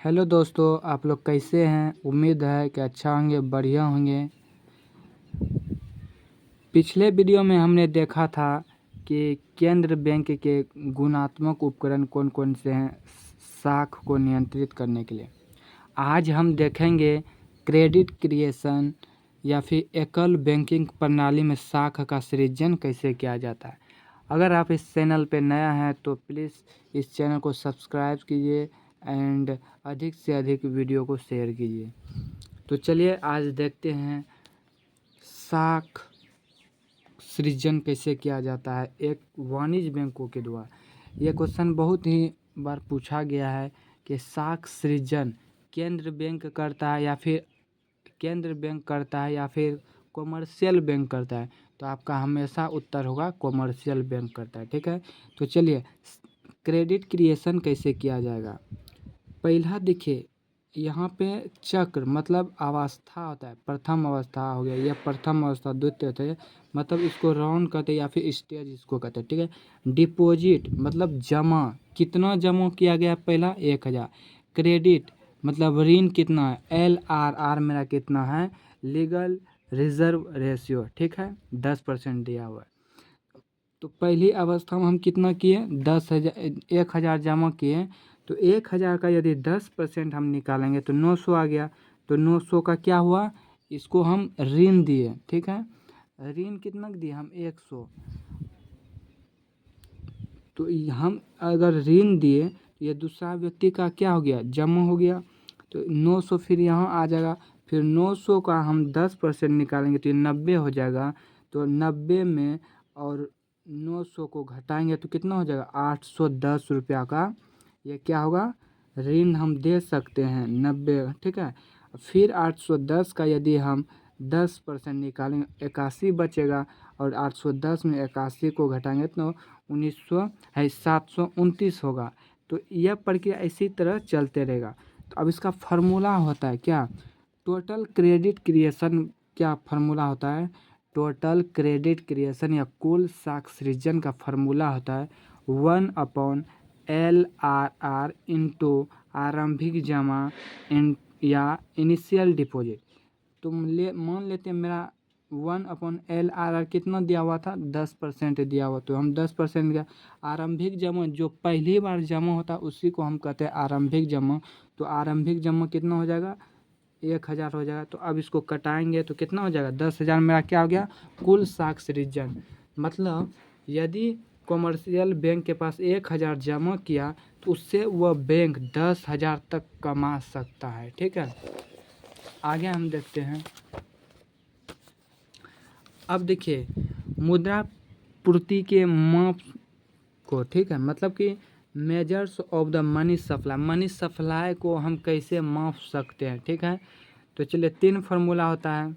Hello दोस्तों, आप लोग कैसे हैं। उम्मीद है कि अच्छा होंगे, बढ़िया होंगे। पिछले वीडियो में हमने देखा था कि केंद्र बैंक के गुणात्मक उपकरण कौन कौन से हैं साख को नियंत्रित करने के लिए। आज हम देखेंगे क्रेडिट क्रिएशन या फिर एकल बैंकिंग प्रणाली में साख का सृजन कैसे किया जाता है। अगर आप इस चैनल पे नया हैं तो प्लीज़ इस चैनल को सब्सक्राइब कीजिए एंड अधिक से अधिक वीडियो को शेयर कीजिए। तो चलिए आज देखते हैं साख सृजन कैसे किया जाता है एक वाणिज्य बैंकों के द्वारा। यह क्वेश्चन बहुत ही बार पूछा गया है कि साख सृजन केंद्र बैंक करता है या फिर कॉमर्शियल बैंक करता है। तो आपका हमेशा उत्तर होगा कॉमर्शियल बैंक करता है। ठीक है, तो चलिए क्रेडिट क्रिएशन कैसे किया जाएगा। पहला देखिए, यहाँ पे चक्र मतलब अवस्था होता है। प्रथम अवस्था हो गया, यह प्रथम अवस्था, द्वितीय होता है मतलब इसको राउंड कहते हैं या फिर स्टेज इसको कहते हैं। ठीक है, डिपॉजिट मतलब जमा, कितना जमा किया गया पहला 1000। क्रेडिट मतलब ऋण कितना है, LRR मेरा कितना है, लीगल रिजर्व रेशियो। ठीक है, 10% दिया हुआ है। तो पहली अवस्था में हम कितना किए, 10,000 जमा किए। तो 1000 का यदि 10% हम निकालेंगे तो 900 आ गया। तो 900 का क्या हुआ, इसको हम ऋण दिए। ठीक है, ऋण कितना दिए हम 100। तो हम अगर ऋण दिए तो ये दूसरा व्यक्ति का क्या हो गया, जमा हो गया। तो 900 फिर यहाँ आ जाएगा। फिर 900 का हम 10% निकालेंगे तो ये 90 हो जाएगा। तो 90 में और 900 को घटाएंगे तो कितना हो जाएगा, 810 रुपया का ये क्या होगा, ऋण हम दे सकते हैं 90। ठीक है, फिर 810 का यदि हम 10% निकालेंगे 81 बचेगा। और 810 में 81 को घटाएंगे तो 729 होगा। तो यह प्रक्रिया इसी तरह चलते रहेगा। तो अब इसका फार्मूला होता है क्या, टोटल क्रेडिट क्रिएशन। क्या फार्मूला होता है, टोटल क्रेडिट क्रिएशन या कुल साख सृजन का फार्मूला होता है 1/LRR इंटू आरंभिक जमा या इनिशियल डिपॉजिट। तो मान लेते हैं मेरा 1/LRR कितना दिया हुआ था, 10% दिया हुआ। तो हम 10% का आरंभिक जमा, जो पहली बार जमा होता है उसी को हम कहते हैं आरंभिक जमा। तो आरंभिक जमा कितना हो जाएगा, 1000 हो जाएगा। तो अब इसको कटाएंगे तो कितना हो जाएगा, 10,000 मेरा क्या हो गया, कुल साख सृजन। मतलब यदि कॉमर्शियल बैंक के पास 1000 जमा किया तो उससे वह बैंक 10,000 तक कमा सकता है। ठीक है, आगे हम देखते हैं। अब देखिए मुद्रा पूर्ति के माप को, ठीक है, मतलब कि measures of the money supply को हम कैसे माप सकते हैं। ठीक है, तो चलिए 3 फार्मूला होता है।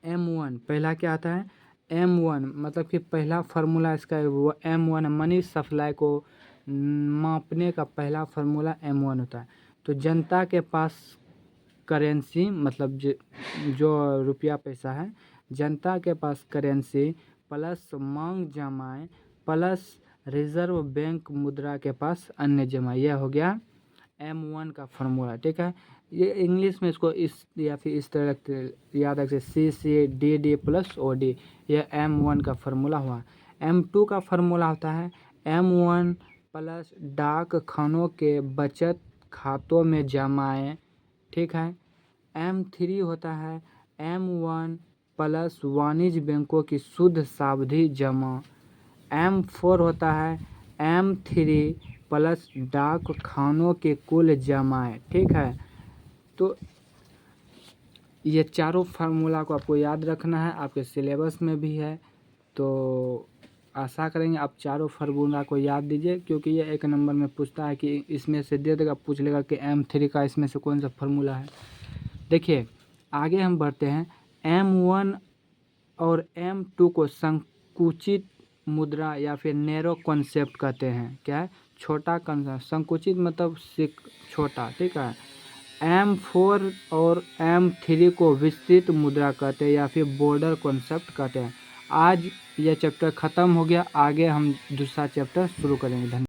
M1 पहला क्या आता है, M1 मतलब कि पहला फार्मूला इसका वो M1 मनी सप्लाई को मापने का पहला फार्मूला M1 होता है। तो जनता के पास करेंसी मतलब जो रुपया पैसा है, जनता के पास करेंसी प्लस मांग जमाएं प्लस रिजर्व बैंक मुद्रा के पास अन्य जमा, यह हो गया M1 का फार्मूला। ठीक है, ये इंग्लिश में इसको इस या फिर इस तरह याद रखिए, CCDD प्लस OD, यह M1 का फार्मूला हुआ। M2 का फार्मूला होता है M1 प्लस डाक खानों के बचत खातों में जमाएं। ठीक है, M3 होता है M1 प्लस वाणिज्य बैंकों की शुद्ध सावधि जमा। M4 होता है M3 प्लस डाक खानों के कुल जमाएं। ठीक है, तो ये चारों फार्मूला को आपको याद रखना है, आपके सिलेबस में भी है। तो आशा करेंगे आप चारों फार्मूला को याद दीजिए, क्योंकि ये 1 नंबर में पूछता है कि इसमें से दे देगा, पूछ लेगा कि M3 का इसमें से कौन सा फार्मूला है। देखिए आगे हम बढ़ते हैं। M1 और M2 को संकुचित मुद्रा या फिर नैरो कॉन्सेप्ट कहते हैं। क्या है, छोटा कॉन्सेप्ट, संकुचित मतलब छोटा। ठीक है, M4 और M3 को विस्तृत मुद्रा कहते हैं या फिर बॉर्डर कॉन्सेप्ट कहते हैं। आज यह चैप्टर ख़त्म हो गया, आगे हम दूसरा चैप्टर शुरू करेंगे। धन्यवाद।